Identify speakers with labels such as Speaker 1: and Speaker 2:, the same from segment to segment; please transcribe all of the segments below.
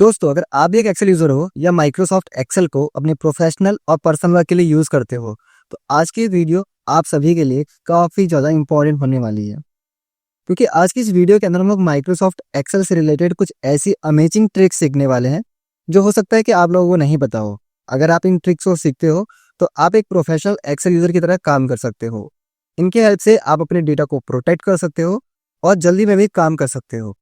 Speaker 1: दोस्तों, अगर आप भी एक एक्सेल यूजर हो या माइक्रोसॉफ्ट एक्सेल को अपने प्रोफेशनल और पर्सनल वर्क के लिए यूज करते हो, तो आज की वीडियो आप सभी के लिए काफी ज्यादा इंपॉर्टेंट होने वाली है। क्योंकि आज की इस वीडियो के अंदर हम लोग माइक्रोसॉफ्ट एक्सेल से रिलेटेड कुछ ऐसी अमेजिंग ट्रिक्स सीखने वाले हैं जो हो सकता है कि आप लोगों को नहीं पता हो। अगर आप इन ट्रिक्स को सीखते हो तो आप एक प्रोफेशनल एक्सेल यूजर की तरह काम कर सकते हो। इनके हेल्प से आप अपने डेटा को प्रोटेक्ट कर सकते हो और जल्दी में भी काम कर सकते हो।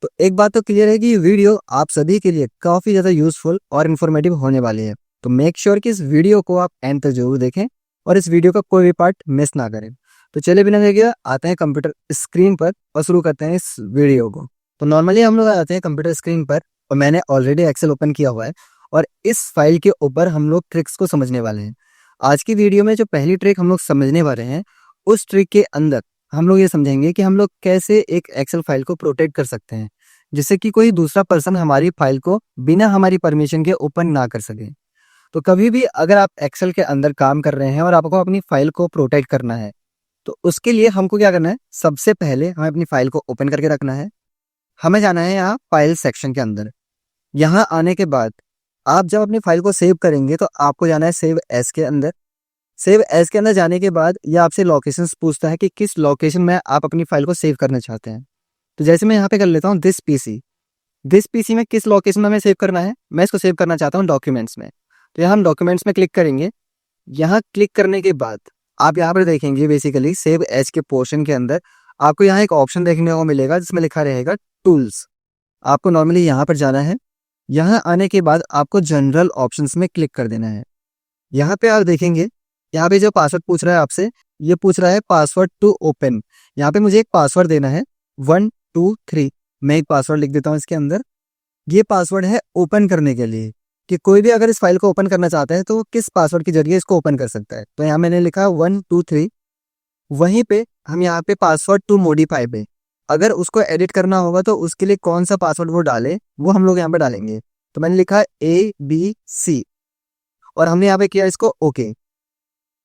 Speaker 1: तो एक बात तो क्लियर है कि ये वीडियो आप सभी के लिए काफी ज्यादा यूजफुल और इन्फॉर्मेटिव होने वाली है। तो मेक श्योर कि इस वीडियो को आप एंड तक जरूर देखें और इस वीडियो का कोई भी पार्ट मिस ना करें। तो चलिए बिना देर किए आते हैं कंप्यूटर स्क्रीन पर और शुरू करते हैं इस वीडियो को। तो नॉर्मली हम लोग आते हैं कंप्यूटर स्क्रीन पर और मैंने ऑलरेडी एक्सेल ओपन किया हुआ है और इस फाइल के ऊपर हम लोग ट्रिक्स को समझने वाले हैं। आज की वीडियो में जो पहली ट्रिक हम लोग समझने वाले हैं, उस ट्रिक के अंदर हम लोग ये समझेंगे कि हम लोग कैसे एक एक्सेल फाइल को प्रोटेक्ट कर सकते हैं जिससे कि कोई दूसरा पर्सन हमारी फाइल को बिना हमारी परमिशन के ओपन ना कर सके। तो कभी भी अगर आप एक्सेल के अंदर काम कर रहे हैं और आपको अपनी फाइल को प्रोटेक्ट करना है, तो उसके लिए हमको क्या करना है, सबसे पहले हमें अपनी फाइल को ओपन करके रखना है। हमें जाना है यहाँ फाइल सेक्शन के अंदर। यहाँ आने के बाद आप जब अपनी फाइल को सेव करेंगे तो आपको जाना है सेव एज के अंदर। सेव एज के अंदर जाने के बाद ये आपसे लोकेशंस पूछता है कि किस लोकेशन में आप अपनी फाइल को सेव करना चाहते हैं। तो जैसे मैं यहाँ पे कर लेता हूँ दिस पीसी में किस लोकेशन में हमें सेव करना है, मैं इसको सेव करना चाहता हूँ डॉक्यूमेंट्स में। तो यहाँ हम डॉक्यूमेंट्स में क्लिक करेंगे। यहाँ क्लिक करने के बाद आप यहाँ पर देखेंगे बेसिकली सेव एज के पोर्शन के अंदर आपको यहाँ एक ऑप्शन देखने को मिलेगा जिसमें लिखा रहेगा टूल्स। आपको नॉर्मली यहाँ पर जाना है। यहाँ आने के बाद आपको जनरल ऑप्शंस में क्लिक कर देना है। यहाँ पे आप देखेंगे, यहाँ पे जो पासवर्ड पूछ रहा है आपसे, ये पूछ रहा है पासवर्ड टू ओपन। यहाँ पे मुझे एक पासवर्ड देना है 123। मैं एक पासवर्ड लिख देता हूँ इसके अंदर। ये पासवर्ड है ओपन करने के लिए, कि कोई भी अगर इस फाइल को ओपन करना चाहता है तो वो किस पासवर्ड के जरिए इसको ओपन कर सकता है। तो यहाँ मैंने लिखा 123। वहीं पे हम यहाँ पे पासवर्ड टू मॉडिफाई पे अगर उसको एडिट करना होगा तो उसके लिए कौन सा पासवर्ड वो डाले वो हम लोग यहाँ पे डालेंगे। तो मैंने लिखा ABC और हमने यहाँ पे किया इसको ओके।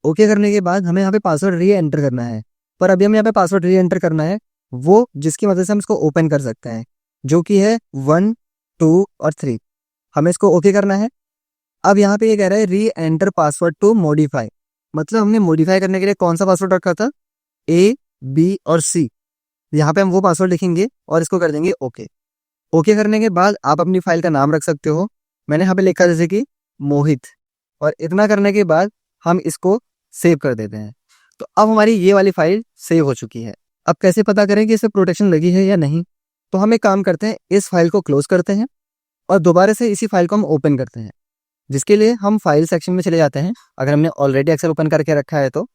Speaker 1: ओके करने के बाद हमें यहाँ पे पासवर्ड री एंटर करना है। पर अभी हम यहाँ पे पासवर्ड री एंटर करना है वो जिसकी मदद से हम इसको ओपन कर सकते हैं, जो कि है 1 2 और 3। हमें इसको ओके करना है। अब यहाँ पे ये कह रहा है री एंटर पासवर्ड टू मॉडिफाई, मतलब हमने मॉडिफाई करने के लिए कौन सा पासवर्ड रखा था, A B और C। यहाँ पे हम वो पासवर्ड लिखेंगे और इसको कर देंगे ओके। ओके करने के बाद आप अपनी फाइल का नाम रख सकते हो। मैंने यहाँ पे लिखा जैसे कि मोहित, और इतना करने के बाद हम इसको सेव कर देते हैं। तो अब हमारी ये वाली फाइल सेव हो चुकी है। अब कैसे पता करें कि इस पे प्रोटेक्शन लगी है या नहीं? तो हम एक काम करते हैं, इस फाइल को क्लोज करते हैं और दोबारा से इसी फाइल को हम ओपन करते हैं, जिसके लिए हम फाइल सेक्शन में चले जाते हैं। अगर हमने ऑलरेडी एक्सेल ओपन करके रखा है तो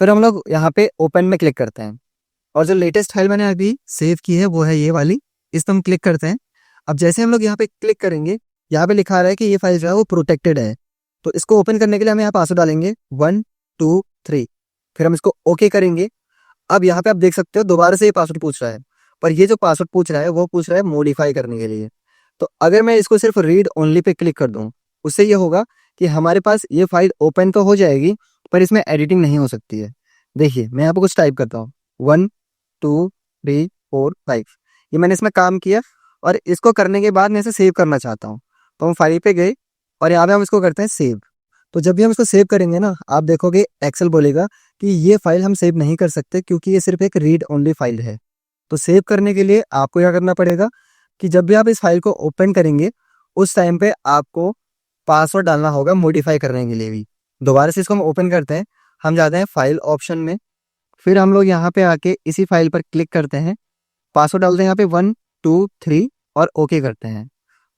Speaker 1: फिर हम लोग यहाँ पे ओपन में क्लिक करते हैं और जो लेटेस्ट फाइल मैंने अभी सेव की है वो है ये वाली, इस पर हम क्लिक करते हैं। अब जैसे हम लोग यहाँ पे क्लिक करेंगे, यहाँ पे लिखा रहा है कि ये फाइल जो है वो प्रोटेक्टेड है। तो इसको ओपन करने के लिए हम यहाँ पासवर्ड डालेंगे 1 2 3, फिर हम इसको ओके करेंगे। अब यहाँ पे आप देख सकते हो दोबारा से ये पासवर्ड पूछ रहा है, पर ये जो पासवर्ड पूछ रहा है वो पूछ रहा है मॉडिफाई करने के लिए। तो अगर मैं इसको सिर्फ रीड ओनली पे क्लिक कर दूं, उससे ये होगा कि हमारे पास ये फाइल ओपन तो हो जाएगी पर इसमें एडिटिंग नहीं हो सकती है। देखिए मैं यहाँ पे कुछ टाइप करता हूँ 1 2 3 4 5, ये मैंने इसमें काम किया और इसको करने के बाद मैं इसे सेव करना चाहता हूँ। तो हम फाइल पे गए और यहाँ पे हम इसको करते हैं सेव। तो जब भी हम इसको सेव करेंगे ना, आप देखोगे एक्सेल बोलेगा कि ये फाइल हम सेव नहीं कर सकते क्योंकि ये सिर्फ एक रीड ओनली फाइल है। तो सेव करने के लिए आपको क्या करना पड़ेगा कि जब भी आप इस फाइल को ओपन करेंगे उस टाइम पे आपको पासवर्ड डालना होगा मॉडिफाई करने के लिए भी। दोबारा से इसको हम ओपन करते हैं, हम जाते हैं फाइल ऑप्शन में, फिर हम लोग यहाँ पे आके इसी फाइल पर क्लिक करते हैं, पासवर्ड डालते हैं यहाँ पे 1 2 3 और ओके करते हैं।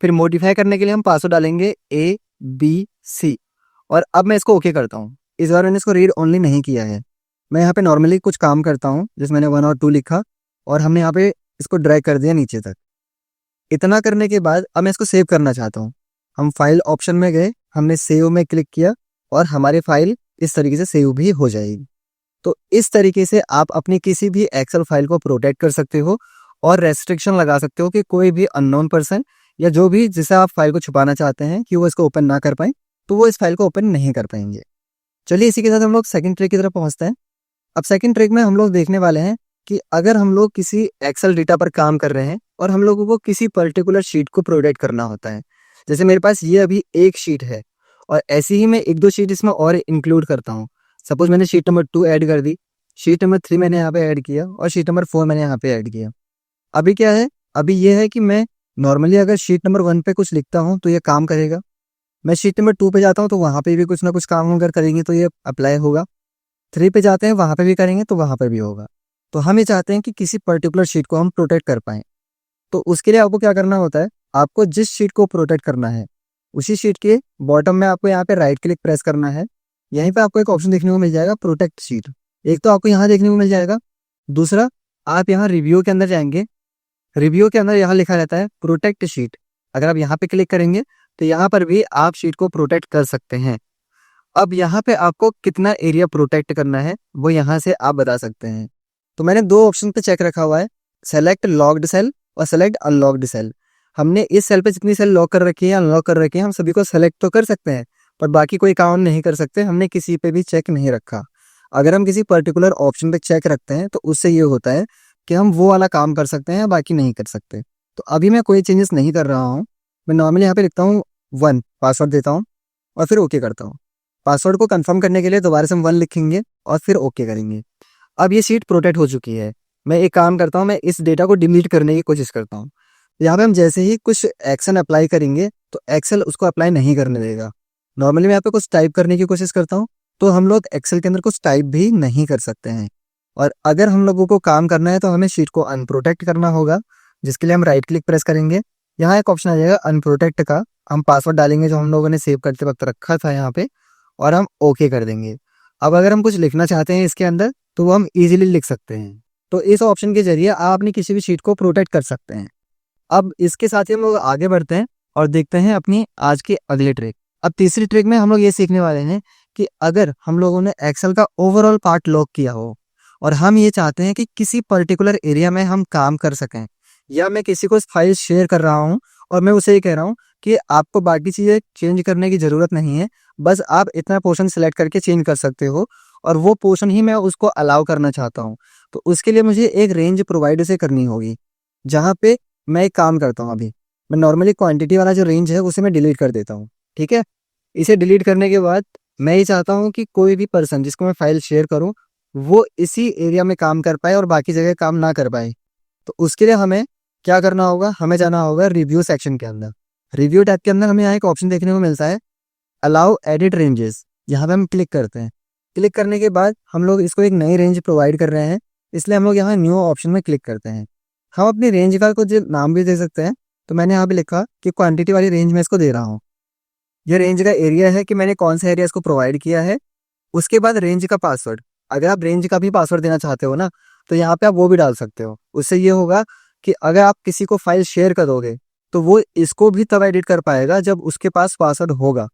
Speaker 1: फिर मॉडिफाई करने के लिए हम पासवर्ड डालेंगे ABC और अब मैं इसको ओके करता हूँ। इस बार मैंने इसको रीड ओनली नहीं किया है, मैं यहाँ पे नॉर्मली कुछ काम करता हूँ जिसमें मैंने 1 और 2 लिखा और हमने यहाँ पे इसको ड्रैग कर दिया नीचे तक। इतना करने के बाद अब मैं इसको सेव करना चाहता हूँ। हम फाइल ऑप्शन में गए, हमने सेव में क्लिक किया और हमारी फाइल इस तरीके से सेव भी हो जाएगी। तो इस तरीके से आप अपनी किसी भी एक्सेल फाइल को प्रोटेक्ट कर सकते हो और रेस्ट्रिक्शन लगा सकते हो कि कोई भी अननोन पर्सन या जो भी जिसे आप फाइल को छुपाना चाहते हैं कि वो इसको ओपन ना कर पाए, तो वो इस फाइल को ओपन नहीं कर पाएंगे। चलिए इसी के साथ हम लोग सेकंड ट्रिक की तरफ पहुंचते हैं। अब सेकंड ट्रिक में हम लोग देखने वाले हैं कि अगर हम लोग किसी एक्सेल डेटा पर काम कर रहे हैं और हम लोगों को किसी पर्टिकुलर शीट को प्रोटेक्ट करना होता है। जैसे मेरे पास ये अभी एक शीट है और ऐसे ही मैं 1-2 शीट इसमें और इंक्लूड करता हूँ। सपोज़ मैंने शीट नंबर 2 ऐड कर दी, शीट नंबर 3 मैंने यहाँ पे ऐड किया और शीट नंबर 4 मैंने यहाँ पे ऐड किया। अभी क्या है, अभी ये है कि मैं नॉर्मली अगर शीट नंबर 1 पे कुछ लिखता हूँ तो ये काम करेगा। मैं शीट नंबर 2 पे जाता हूँ तो वहाँ पे भी कुछ ना कुछ काम अगर करेंगे तो ये अप्लाई होगा। 3 पे जाते हैं वहाँ पे भी करेंगे तो वहाँ पे भी होगा। तो हम ये चाहते हैं कि किसी पर्टिकुलर शीट को हम प्रोटेक्ट कर पाएँ। तो उसके लिए आपको क्या करना होता है, आपको जिस शीट को प्रोटेक्ट करना है, उसी शीट के बॉटम में आपको यहाँ पे राइट क्लिक प्रेस करना है। यहीं पे आपको एक ऑप्शन देखने को मिल जाएगा प्रोटेक्ट शीट। एक तो आपको यहाँ देखने को मिल जाएगा, दूसरा आप यहाँ रिव्यू के अंदर जाएँगे। रिव्यू के अंदर यहाँ लिखा रहता है प्रोटेक्ट शीट। अगर आप यहाँ पे क्लिक करेंगे तो यहाँ पर भी आप शीट को प्रोटेक्ट कर सकते हैं। अब यहाँ पे आपको कितना एरिया प्रोटेक्ट करना है वो यहाँ से आप बता सकते हैं। तो मैंने 2 ऑप्शन पे चेक रखा हुआ है, सेलेक्ट लॉक्ड सेल और सेलेक्ट अनलॉक्ड सेल। हमने इस सेल पे जितनी सेल लॉक कर रखी है या अनलॉक कर रखी है हम सभी को सेलेक्ट तो कर सकते हैं, पर बाकी कोई काम नहीं कर सकते। हमने किसी पे भी चेक नहीं रखा। अगर हम किसी पर्टिकुलर ऑप्शन पे चेक रखते हैं तो उससे ये होता है कि हम वो वाला काम कर सकते हैं, बाकी नहीं कर सकते। तो अभी मैं कोई चेंजेस नहीं कर रहा हूँ। मैं नॉर्मली यहाँ पे लिखता हूँ 1, पासवर्ड देता हूँ और फिर ओके करता हूँ। पासवर्ड को कंफर्म करने के लिए दोबारा से हम 1 लिखेंगे और फिर ओके करेंगे। अब ये शीट प्रोटेक्ट हो चुकी है। मैं एक काम करता हूँ, मैं इस डेटा को डिलीट करने की कोशिश करता हूँ। यहाँ पे हम जैसे ही कुछ एक्शन अप्लाई करेंगे तो एक्सेल उसको अप्लाई नहीं करने देगा। नॉर्मली मैं यहाँ पे कुछ टाइप करने की कोशिश करता हूँ तो हम लोग एक्सेल के अंदर कुछ टाइप भी नहीं कर सकते हैं। और अगर हम लोगों को काम करना है तो हमें शीट को अनप्रोटेक्ट करना होगा, जिसके लिए हम राइट क्लिक प्रेस करेंगे। यहाँ एक ऑप्शन आ जाएगा अनप्रोटेक्ट का, हम पासवर्ड डालेंगे जो हम लोगों ने सेव करते वक्त रखा था यहाँ पे और हम ओके कर देंगे। अब अगर हम कुछ लिखना चाहते हैं इसके अंदर तो वो हम इजीली लिख सकते हैं। तो इस ऑप्शन के जरिए आप अपनी किसी भी शीट को प्रोटेक्ट कर सकते हैं। अब इसके साथ ही हम लोग आगे बढ़ते हैं और देखते हैं अपनी आज की अगली ट्रिक। अब तीसरी ट्रिक में हम लोग ये सीखने वाले हैं कि अगर हम लोगों ने एक्सेल का ओवरऑल पार्ट लॉक किया हो और हम ये चाहते हैं कि किसी पर्टिकुलर एरिया में हम काम कर सकें, या मैं किसी को फाइल शेयर कर रहा हूँ और मैं उसे ये कह रहा हूँ कि आपको बाकी चीज़ें चेंज करने की ज़रूरत नहीं है, बस आप इतना पोर्शन सेलेक्ट करके चेंज कर सकते हो और वो पोर्शन ही मैं उसको अलाउ करना चाहता हूँ। तो उसके लिए मुझे एक रेंज प्रोवाइड से करनी होगी, जहाँ पे मैं एक काम करता हूँ। अभी मैं नॉर्मली क्वांटिटी वाला जो रेंज है उसे मैं डिलीट कर देता हूँ, ठीक है। इसे डिलीट करने के बाद मैं ये चाहता हूँ कि कोई भी पर्सन जिसको मैं फाइल शेयर करूँ वो इसी एरिया में काम कर पाए और बाकी जगह काम ना कर पाए। तो उसके लिए हमें क्या करना होगा, हमें जाना होगा रिव्यू सेक्शन के अंदर। रिव्यू टैब के अंदर हमें यहाँ एक ऑप्शन देखने को मिलता है अलाउ एडिट रेंजेस। यहाँ पे हम क्लिक करते हैं। क्लिक करने के बाद हम लोग इसको एक नई रेंज प्रोवाइड कर रहे हैं, इसलिए हम लोग यहाँ न्यू ऑप्शन में क्लिक करते हैं। हम अपनी रेंज का कुछ नाम भी दे सकते हैं। तो मैंने यहाँ पे लिखा कि क्वांटिटी वाली रेंज में इसको दे रहा हूँ। ये रेंज का एरिया है कि मैंने कौन सा एरिया इसको प्रोवाइड किया है। उसके बाद रेंज का पासवर्ड, अगर आप रेंज का भी पासवर्ड देना चाहते हो ना तो यहाँ पे आप वो भी डाल सकते हो। उससे ये होगा कि अगर आप किसी को फाइल शेयर कर दोगे तो वो इसको भी तब एडिट कर पाएगा जब उसके पास पासवर्ड होगा।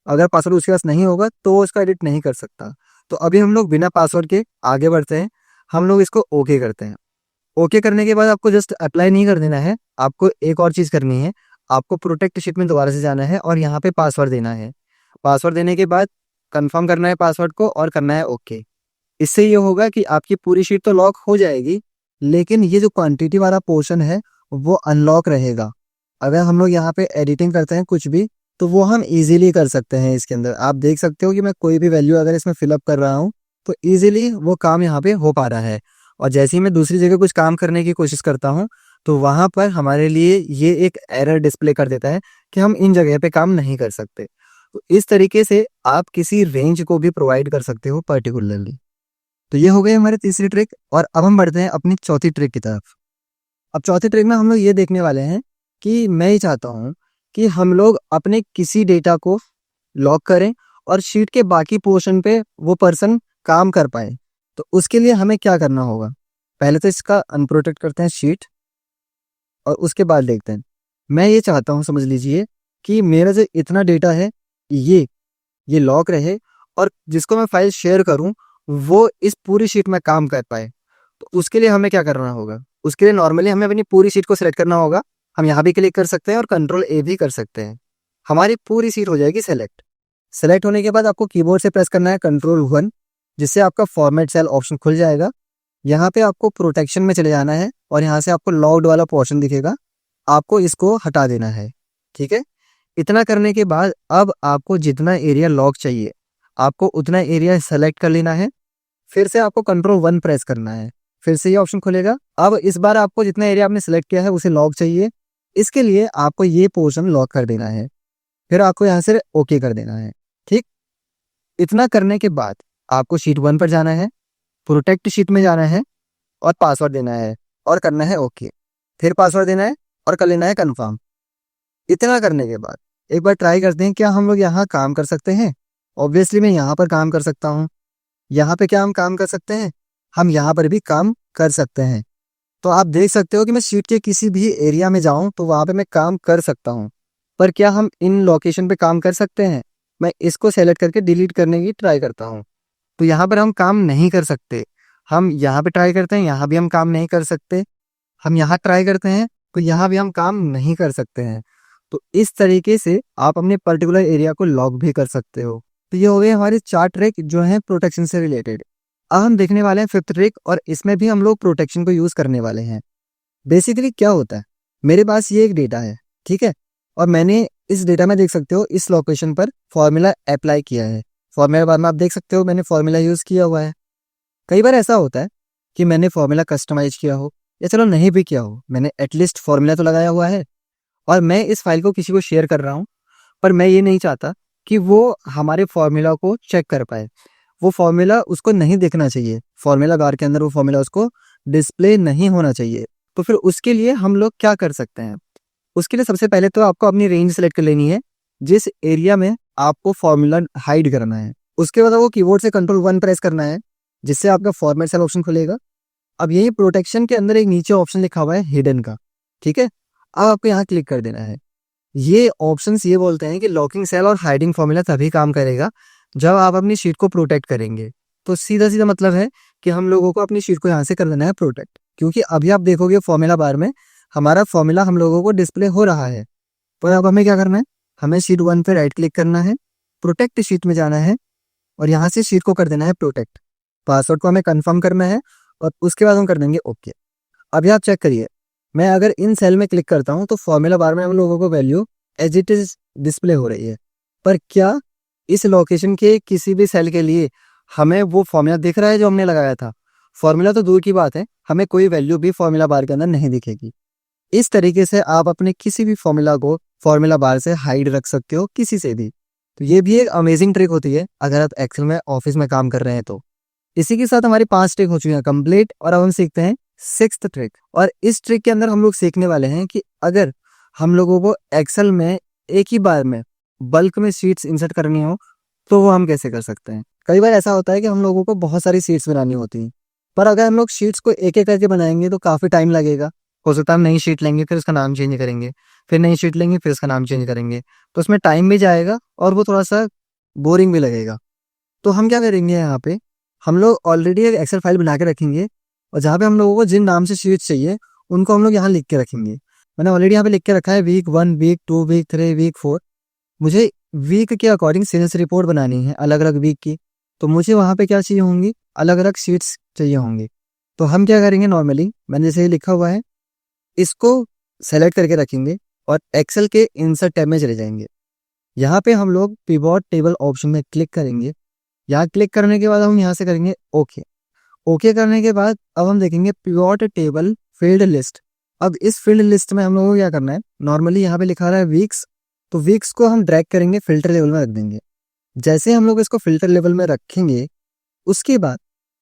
Speaker 1: अगर पासवर्ड उसके पास नहीं होगा तो वो इसका एडिट नहीं कर सकता। तो अभी हम लोग बिना पासवर्ड के आगे बढ़ते हैं। हम लोग इसको ओके करते हैं। ओके करने के बाद आपको जस्ट अप्लाई नहीं कर देना है, आपको एक और चीज़ करनी है। आपको प्रोटेक्ट शीट में दोबारा से जाना है और यहाँ पे पासवर्ड देना है। पासवर्ड देने के बाद कंफर्म करना है पासवर्ड को और करना है ओके। इससे ये होगा कि आपकी पूरी शीट तो लॉक हो जाएगी, लेकिन ये जो क्वांटिटी वाला पोर्शन है वो अनलॉक रहेगा। अगर हम लोग यहाँ पे एडिटिंग करते हैं कुछ भी तो वो हम इजीली कर सकते हैं। इसके अंदर आप देख सकते हो कि मैं कोई भी वैल्यू अगर इसमें फिलअप कर रहा हूँ तो इजीली वो काम यहाँ पे हो पा रहा है। और जैसे ही मैं दूसरी जगह कुछ काम करने की कोशिश करता हूँ तो वहाँ पर हमारे लिए ये एक एरर डिस्प्ले कर देता है कि हम इन जगह पे काम नहीं कर सकते। तो इस तरीके से आप किसी रेंज को भी प्रोवाइड कर सकते हो पर्टिकुलरली। तो ये हो गई हमारी तीसरी ट्रिक और अब हम बढ़ते हैं अपनी चौथी ट्रिक की तरफ। अब चौथी ट्रिक में हम लोग ये देखने वाले हैं कि मैं ये चाहता हूँ कि हम लोग अपने किसी डेटा को लॉक करें और शीट के बाकी पोर्शन पे वो पर्सन काम कर पाए। तो उसके लिए हमें क्या करना होगा, पहले तो इसका अनप्रोटेक्ट करते हैं शीट और उसके बाद देखते हैं। मैं ये चाहता हूँ, समझ लीजिए कि मेरा जो इतना डेटा है ये लॉक रहे और जिसको मैं फाइल शेयर करूँ वो इस पूरी शीट में काम कर पाए। तो उसके लिए हमें क्या करना होगा, उसके लिए नॉर्मली हमें अपनी पूरी शीट को सिलेक्ट करना होगा। हम यहाँ भी क्लिक कर सकते हैं और कंट्रोल ए भी कर सकते हैं। हमारी पूरी शीट हो जाएगी सेलेक्ट। सेलेक्ट होने के बाद आपको कीबोर्ड से प्रेस करना है कंट्रोल 1, जिससे आपका फॉर्मेट सेल ऑप्शन खुल जाएगा। यहाँ पे आपको प्रोटेक्शन में चले जाना है और यहाँ से आपको लॉक्ड वाला पोर्शन दिखेगा, आपको इसको हटा देना है। ठीक है, इतना करने के बाद अब आपको जितना एरिया लॉक चाहिए आपको उतना एरिया सेलेक्ट कर लेना है। फिर से आपको कंट्रोल 1 प्रेस करना है, फिर से ये ऑप्शन खुलेगा। अब इस बार आपको जितना एरिया आपने सेलेक्ट किया है उसे लॉक चाहिए, इसके लिए आपको ये पोर्शन लॉक कर देना है, फिर आपको यहाँ से ओके कर देना है। ठीक, इतना करने के बाद आपको शीट 1 पर जाना है, प्रोटेक्ट शीट में जाना है और पासवर्ड देना है और करना है ओके, फिर पासवर्ड देना है और कर लेना है कंफर्म। इतना करने के बाद एक बार ट्राई करते हैं क्या हम लोग यहाँ काम कर सकते हैं। ऑब्वियसली मैं यहाँ पर काम कर सकता हूँ। यहाँ पे क्या हम काम कर सकते हैं, हम यहाँ पर भी काम कर सकते हैं। तो आप देख सकते हो कि मैं शीट के किसी भी एरिया में जाऊं तो वहां पे मैं काम कर सकता हूं। पर क्या हम इन लोकेशन पे काम कर सकते हैं, मैं इसको सेलेक्ट करके डिलीट करने की ट्राई करता हूं तो यहाँ पर हम काम नहीं कर सकते। हम यहाँ पे ट्राई करते हैं, यहाँ भी हम काम नहीं कर सकते। हम यहाँ ट्राई करते हैं तो यहाँ भी हम काम नहीं कर सकते हैं। तो इस तरीके से आप अपने पर्टिकुलर एरिया को लॉक भी कर सकते हो। तो ये हो गए हमारे 4 ट्रिक जो हैं प्रोटेक्शन से रिलेटेड। अब हम देखने वाले हैं 5th ट्रिक और इसमें भी हम लोग प्रोटेक्शन को यूज करने वाले हैं। बेसिकली क्या होता है, मेरे पास ये एक डेटा है, ठीक है, और मैंने इस डेटा में देख सकते हो इस लोकेशन पर फॉर्मूला अप्लाई किया है। फॉर्मूला बाद में आप देख सकते हो मैंने फॉर्मूला यूज किया हुआ है। कई बार ऐसा होता है कि मैंने फॉर्मूला कस्टमाइज किया हो या चलो नहीं भी किया हो, मैंने एटलीस्ट फॉर्मूला तो लगाया हुआ है और मैं इस फाइल को किसी को शेयर कर रहा हूँ, पर मैं ये नहीं चाहता कि वो हमारे फॉर्मूला को चेक कर पाए। वो फॉर्मूला उसको नहीं देखना चाहिए, फॉर्मूला बार के अंदर वो फॉर्मूला उसको डिस्प्ले नहीं होना चाहिए। तो फिर उसके लिए हम लोग क्या कर सकते हैं, उसके लिए सबसे पहले तो आपको अपनी रेंज सेलेक्ट कर लेनी है जिस एरिया में आपको फॉर्मूला हाइड करना है। उसके बाद आपको कीबोर्ड से कंट्रोल 1 प्रेस करना है जिससे आपका फॉर्मेट सेल ऑप्शन खुलेगा। अब यही प्रोटेक्शन के अंदर एक नीचे ऑप्शन लिखा हुआ है हिडन का, ठीक है, अब आपको यहाँ क्लिक कर देना है। ये ऑप्शंस ये बोलते हैं कि लॉकिंग सेल और हाइडिंग फॉर्मूला तभी काम करेगा जब आप अपनी शीट को प्रोटेक्ट करेंगे। तो सीधा सीधा मतलब है कि हम लोगों को अपनी शीट को यहाँ से कर देना है प्रोटेक्ट, क्योंकि अभी आप देखोगे फॉर्मूला बार में हमारा फॉर्मूला हम लोगों को डिस्प्ले हो रहा है। पर अब हमें क्या करना है, हमें शीट 1 पे राइट क्लिक करना है, प्रोटेक्ट शीट में जाना है और यहाँ से शीट को कर देना है प्रोटेक्ट। पासवर्ड को हमें कंफर्म करना है और उसके बाद हम कर देंगे ओके। अभी आप चेक करिए, मैं अगर इन सेल में क्लिक करता हूँ तो फॉर्मूला बार में हम लोगों को value as it is display हो रही है। पर क्या इस लोकेशन के किसी भी सेल के लिए हमें वो फॉर्मूला दिख रहा है जो हमने लगाया था? फॉर्मूला तो दूर की बात है, हमें कोई वैल्यू भी फॉर्मूला बार के अंदर नहीं दिखेगी। इस तरीके से आप अपने किसी भी फॉर्मूला को फॉर्मूला बार से हाइड रख सकते हो किसी से भी। तो ये भी एक अमेजिंग ट्रिक होती है अगर आप एक्सेल में ऑफिस में काम कर रहे हैं तो। इसी के साथ हमारी 5 ट्रिक हो चुकी हैं कंप्लीट और अब हम सीखते हैं 6th ट्रिक। और इस ट्रिक के अंदर हम लोग सीखने वाले हैं कि अगर हम लोगों को एक्सेल में एक ही बार में बल्क में शीट्स इंसर्ट करनी हो तो वो हम कैसे कर सकते हैं। कई बार ऐसा होता है कि हम लोगों को बहुत सारी शीट्स बनानी होती हैं, पर अगर हम लोग शीट्स को एक एक करके बनाएंगे तो काफ़ी टाइम लगेगा। हो सकता है हम नई शीट लेंगे फिर उसका नाम चेंज करेंगे, फिर नई शीट लेंगे फिर उसका नाम चेंज करेंगे, तो उसमें टाइम भी जाएगा और वो थोड़ा सा बोरिंग भी लगेगा। तो हम क्या करेंगे, यहाँ पे हम लोग ऑलरेडी एक एक्सेल फाइल बना के रखेंगे और जहाँ पे हम लोगों को जिन नाम से शीट्स चाहिए उनको हम लोग यहाँ लिख के रखेंगे। मैंने ऑलरेडी यहाँ पे लिख के रखा है वीक 1, वीक 2, वीक 3, वीक 4। मुझे वीक के अकॉर्डिंग सेल्स रिपोर्ट बनानी है अलग अलग वीक की, तो मुझे वहाँ पे क्या चाहिए होंगी, अलग अलग शीट्स चाहिए होंगी। तो हम क्या करेंगे, नॉर्मली मैंने जैसे लिखा हुआ है इसको सेलेक्ट करके रखेंगे और एक्सेल के इंसर्ट टैब में चले जाएंगे। यहाँ पे हम लोग पिवट टेबल ऑप्शन में क्लिक करेंगे। यहाँ क्लिक करने के बाद हम यहाँ से करेंगे ओके। ओके करने के बाद अब हम देखेंगे पिवट टेबल फील्ड लिस्ट। अब इस फील्ड लिस्ट में हम लोगों को क्या करना है, नॉर्मली यहाँ पे लिखा रहा है वीक्स, तो वीक्स को हम ड्रैग करेंगे फिल्टर लेवल में रख देंगे। जैसे हम लोग इसको फिल्टर लेवल में रखेंगे उसके बाद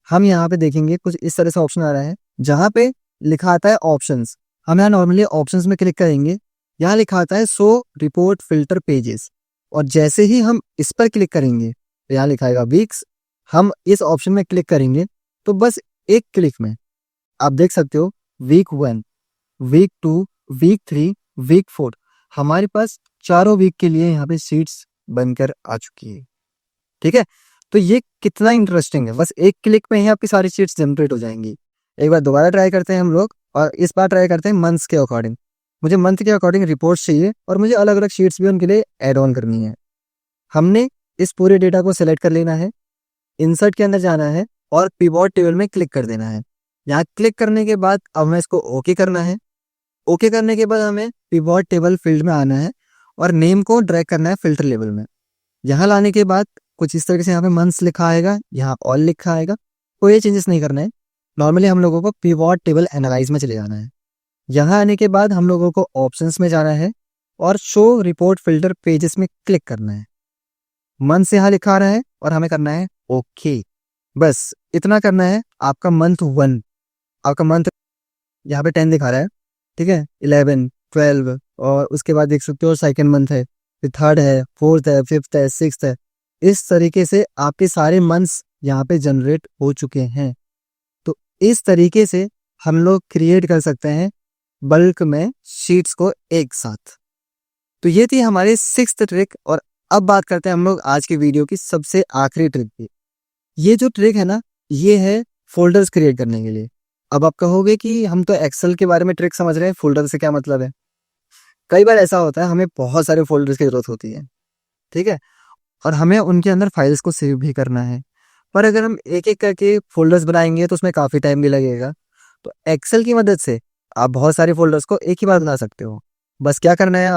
Speaker 1: हम यहाँ पे देखेंगे कुछ इस तरह से ऑप्शन आ रहा है जहाँ पे लिखा आता है ऑप्शंस। हम यहाँ नॉर्मली ऑप्शंस में क्लिक करेंगे, यहाँ लिखा आता है शो रिपोर्ट फिल्टर पेजेस, और जैसे ही हम इस पर क्लिक करेंगे तो यहाँ लिखाएगा वीक्स। हम इस ऑप्शन में क्लिक करेंगे तो बस एक क्लिक में आप देख सकते हो वीक 1, वीक 2, वीक 3, वीक 4 हमारे पास चारों वीक के लिए यहाँ पे शीट्स बनकर आ चुकी है। ठीक है, तो ये कितना इंटरेस्टिंग है, बस एक क्लिक में ही आपकी सारी शीट्स जनरेट हो जाएंगी। एक बार दोबारा ट्राई करते हैं हम लोग और इस बार ट्राई करते हैं मंथ्स के अकॉर्डिंग। मुझे मंथ के अकॉर्डिंग रिपोर्ट्स चाहिए और मुझे अलग अलग शीट्स भी उनके लिए ऐड ऑन करनी है। हमने इस पूरे डेटा को सेलेक्ट कर लेना है, इंसर्ट के अंदर जाना है और पिवट टेबल में क्लिक कर देना है। यहाँ क्लिक करने के बाद अब हमें इसको ओके करना है। ओके करने के बाद हमें पिवट टेबल फील्ड में आना है और नेम को ड्रैग करना है फिल्टर लेवल में। यहाँ लाने के बाद कुछ इस तरीके से यहाँ पे मंथ्स लिखा आएगा, यहाँ ऑल लिखा आएगा। कोई चेंजेस नहीं करना है। नॉर्मली हम लोगों को पिवट टेबल एनालाइज में चले जाना है। यहाँ आने के बाद हम लोगों को ऑप्शंस में जाना है और शो रिपोर्ट फिल्टर पेजेस में क्लिक करना है। मंथ यहाँ लिखा आ रहा है और हमें करना है ओके। बस इतना करना है। आपका मंथ 1, आपका मंथ यहाँ पे 10 दिखा रहा है, ठीक है, 11, 12 और उसके बाद देख सकते हो सेकंड मंथ है, फिर थर्ड है, फोर्थ है, फिफ्थ है, सिक्स्थ है। इस तरीके से आपके सारे मंथ्स यहाँ पे जनरेट हो चुके हैं। तो इस तरीके से हम लोग क्रिएट कर सकते हैं बल्क में शीट्स को एक साथ। तो ये थी हमारी 6th ट्रिक। और अब बात करते हैं हम लोग आज की वीडियो की सबसे आखिरी ट्रिक की। ये जो ट्रिक है ना, ये है फोल्डर्स क्रिएट करने के लिए। अब आप कहोगे कि हम तो एक्सेल के बारे में ट्रिक समझ रहे हैं, फोल्डर से क्या मतलब है। कई बार ऐसा होता है हमें बहुत सारे फोल्डर्स की जरूरत होती है, ठीक है, और हमें उनके अंदर फाइल्स को सेव भी करना है। पर अगर हम एक एक करके फोल्डर्स बनाएंगे तो उसमें काफ़ी टाइम भी लगेगा। तो एक्सेल की मदद से आप बहुत सारे फोल्डर्स को एक ही बार बना सकते हो। बस क्या करना है,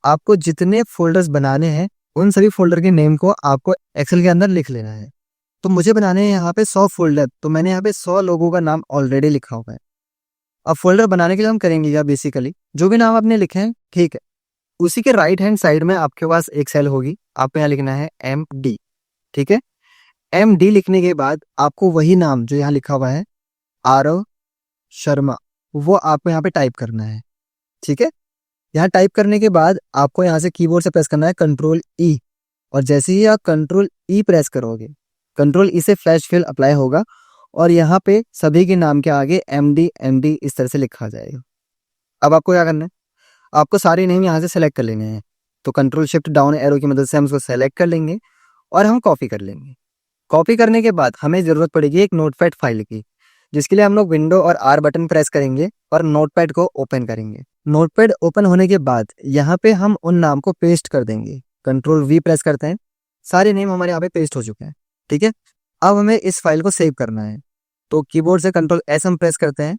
Speaker 1: आपको जितने फोल्डर्स बनाने हैं उन सभी फोल्डर के नेम को आपको एक्सेल के अंदर लिख लेना है। तो मुझे बनाने हैं यहाँ पे 100 फोल्डर, तो मैंने यहाँ पे 100 लोगों का नाम ऑलरेडी लिखा हुआ है। अब फोल्डर बनाने के लिए हम करेंगे क्या, बेसिकली जो भी नाम आपने लिखे हैं, ठीक है, उसी के राइट हैंड साइड में आपके पास एक सेल होगी, आपको यहाँ लिखना है MD, ठीक है। MD लिखने के बाद आपको वही नाम जो यहाँ लिखा हुआ है आरव शर्मा, वो आपको यहाँ पे टाइप करना है, ठीक है। यहाँ टाइप करने के बाद आपको यहाँ से कीबोर्ड से प्रेस करना है Ctrl+E, और जैसे ही आप Ctrl+E प्रेस करोगे, Ctrl+E से फ्लैश फिल अप्लाई होगा और यहाँ पे सभी के नाम के आगे MD इस तरह से लिखा जाएगा। अब आपको क्या करना है, आपको सारे नेम यहाँ से सेलेक्ट कर लेने हैं। तो Ctrl+Shift+Down एरो की मदद से हम उसको सेलेक्ट कर लेंगे और हम कॉपी कर लेंगे। कॉपी करने के बाद हमें ज़रूरत पड़ेगी एक नोटपैड फाइल की, जिसके लिए हम लोग विंडो और R बटन प्रेस करेंगे और नोटपैड को ओपन करेंगे। नोटपैड ओपन होने के बाद यहाँ पे हम उन नाम को पेस्ट कर देंगे। Ctrl+V प्रेस करते हैं, सारे नेम हमारे यहाँ पे पेस्ट हो चुके हैं, ठीक है। अब हमें इस फाइल को सेव करना है, तो कीबोर्ड से Ctrl+S हम प्रेस करते हैं।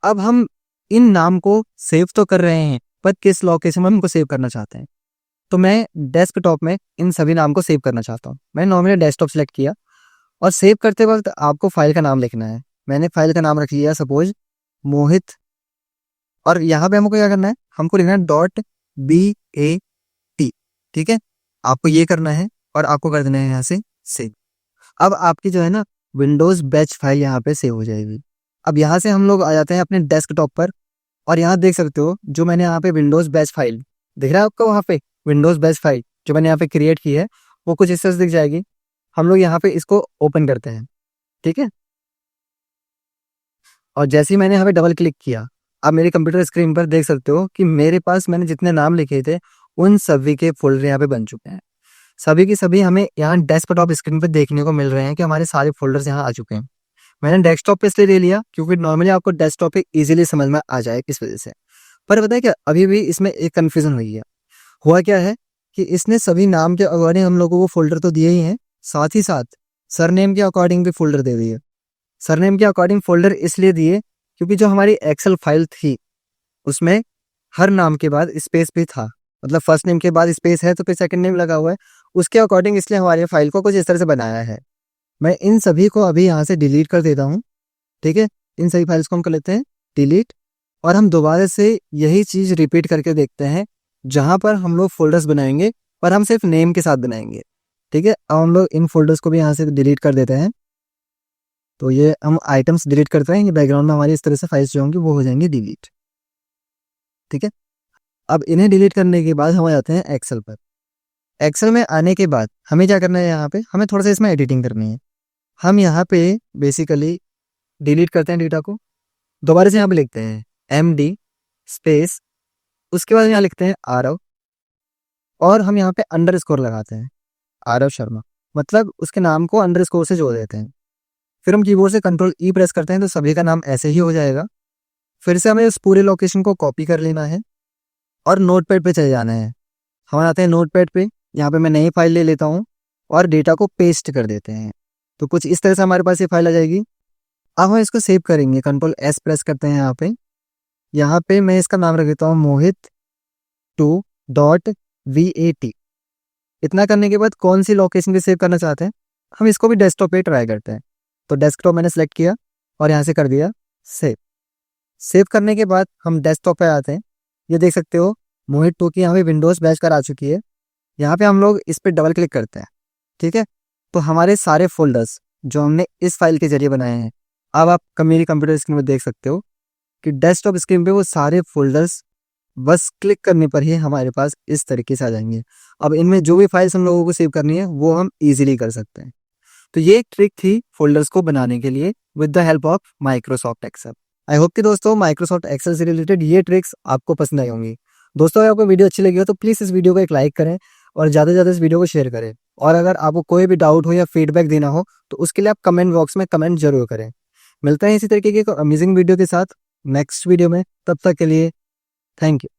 Speaker 1: अब हम इन नाम को सेव तो कर रहे हैं, पर किस लोकेशन में हम इनको सेव करना चाहते हैं। तो मैं डेस्कटॉप में इन सभी नाम को सेव करना चाहता हूँ। मैंने नॉर्मली डेस्कटॉप सेलेक्ट किया और सेव करते वक्त आपको फाइल का नाम लिखना है। मैंने फाइल का नाम रख लिया सपोज मोहित, और यहाँ पे हमको क्या करना है, हमको लिखना है .bat, ठीक है। आपको ये करना है और आपको कर देना है यहाँ से सेव। अब आपकी जो है ना विंडोज बैच फाइल यहाँ पे सेव हो जाएगी। अब यहाँ से हम लोग आ जाते हैं अपने डेस्कटॉप पर, और यहाँ देख सकते हो जो मैंने यहाँ पे विंडोज बैच फाइल दिख रहा है आपको, वहाँ पे विंडोज बैच फाइल जो मैंने यहाँ पे क्रिएट की है वो कुछ इस तरह से दिख जाएगी। हम लोग यहाँ पे इसको ओपन करते हैं, ठीक है। और जैसे ही मैंने यहाँ पे डबल क्लिक किया, आप मेरे कंप्यूटर स्क्रीन पर देख सकते हो कि मेरे पास मैंने जितने नाम लिखे थे उन सभी के फोल्डर यहाँ पे बन चुके हैं। सभी के सभी हमें यहाँ डेस्कटॉप स्क्रीन पर देखने को मिल रहे हैं कि हमारे सारे फोल्डर्स यहाँ आ चुके हैं। मैंने डेस्कटॉप पे इसलिए ले लिया क्योंकि नॉर्मली आपको डेस्कटॉप पे इजीली समझ में आ जाए इस वजह से। पर पता है क्या, अभी भी इसमें एक कन्फ्यूजन हुई है। हुआ क्या है कि इसने सभी नाम के अकॉर्डिंग हम लोगों को फोल्डर तो दिए ही हैं, साथ ही साथ सरनेम के अकॉर्डिंग भी फोल्डर दे दिए। सरनेम के अकॉर्डिंग फोल्डर इसलिए दिए क्योंकि जो हमारी एक्सेल फाइल थी उसमें हर नाम के बाद स्पेस भी था, मतलब फर्स्ट नेम के बाद स्पेस है तो फिर सेकंड नेम लगा हुआ है, उसके अकॉर्डिंग इसलिए हमारी फाइल को कुछ इस तरह से बनाया है। मैं इन सभी को अभी यहाँ से डिलीट कर देता हूँ, ठीक है। इन सभी फाइल्स को हम कर लेते हैं डिलीट, और हम दोबारा से यही चीज़ रिपीट करके देखते हैं जहाँ पर हम लोग फोल्डर्स बनाएंगे, पर हम सिर्फ नेम के साथ बनाएंगे, ठीक है। अब हम लोग इन फोल्डर्स को भी यहाँ से डिलीट कर देते हैं। तो ये हम आइटम्स डिलीट करते हैं, ये बैकग्राउंड में हमारी इस तरह से फाइल्स जो होंगी वो हो जाएंगी डिलीट, ठीक है। अब इन्हें डिलीट करने के बाद हम आ जाते हैं एक्सेल पर। एक्सेल में आने के बाद हमें क्या करना है, यहाँ पे हमें थोड़ा सा इसमें एडिटिंग करनी है। हम यहाँ पे बेसिकली डिलीट करते हैं डेटा को, दोबारा से यहाँ पे लिखते हैं MD स्पेस, उसके बाद यहाँ लिखते हैं आरव, और हम यहाँ पे अंडरस्कोर लगाते हैं आरव शर्मा, मतलब उसके नाम को अंडरस्कोर से जोड़ देते हैं। फिर हम कीबोर्ड से Ctrl+E प्रेस करते हैं तो सभी का नाम ऐसे ही हो जाएगा। फिर से हमें उस पूरे लोकेशन को कॉपी कर लेना है और नोटपैड पे चले जाना है। हम आते हैं नोटपैड पे, यहाँ पे मैं नई फाइल ले लेता हूँ और डेटा को पेस्ट कर देते हैं। तो कुछ इस तरह से हमारे पास ये फाइल आ जाएगी। अब हम इसको सेव करेंगे, कंट्रोल एस प्रेस करते हैं यहाँ पे मैं इसका नाम रख देता हूँ mohit2.vat। इतना करने के बाद कौन सी लोकेशन पे सेव करना चाहते हैं, हम इसको भी डेस्कटॉप पे ट्राई करते हैं। तो डेस्कटॉप मैंने सेलेक्ट किया और यहाँ से कर दिया सेव। सेव करने के बाद हम डेस्कटॉप पे आते हैं। ये देख सकते हो mohit2 की यहाँ पे विंडोज़ बैच कर आ चुकी है। यहाँ पे हम लोग इस पर डबल क्लिक करते हैं, ठीक है। तो हमारे सारे फोल्डर्स जो हमने इस फाइल के जरिए बनाए हैं, अब आप मेरी कंप्यूटर स्क्रीन में देख सकते हो कि डेस्कटॉप स्क्रीन पे वो सारे फोल्डर्स बस क्लिक करने पर ही हमारे पास इस तरीके से आ जाएंगे। अब इनमें जो भी फाइल्स हम लोगों को सेव करनी है वो हम इजीली कर सकते हैं। तो ये एक ट्रिक थी फोल्डर्स को बनाने के लिए with the help of Microsoft Excel. I hope कि दोस्तों माइक्रोसॉफ्ट एक्सेल से रिलेटेड ये ट्रिक्स आपको पसंद आई होंगी। दोस्तों अगर आपको वीडियो अच्छी लगी हो तो प्लीज़ इस वीडियो को एक लाइक करें और ज़्यादा से ज़्यादा इस वीडियो को शेयर करें। और अगर आपको कोई भी डाउट हो या फीडबैक देना हो तो उसके लिए आप कमेंट बॉक्स में कमेंट जरूर करें। मिलते हैं इसी तरीके की एक अमेजिंग वीडियो के साथ नेक्स्ट वीडियो में। तब तक के लिए थैंक यू।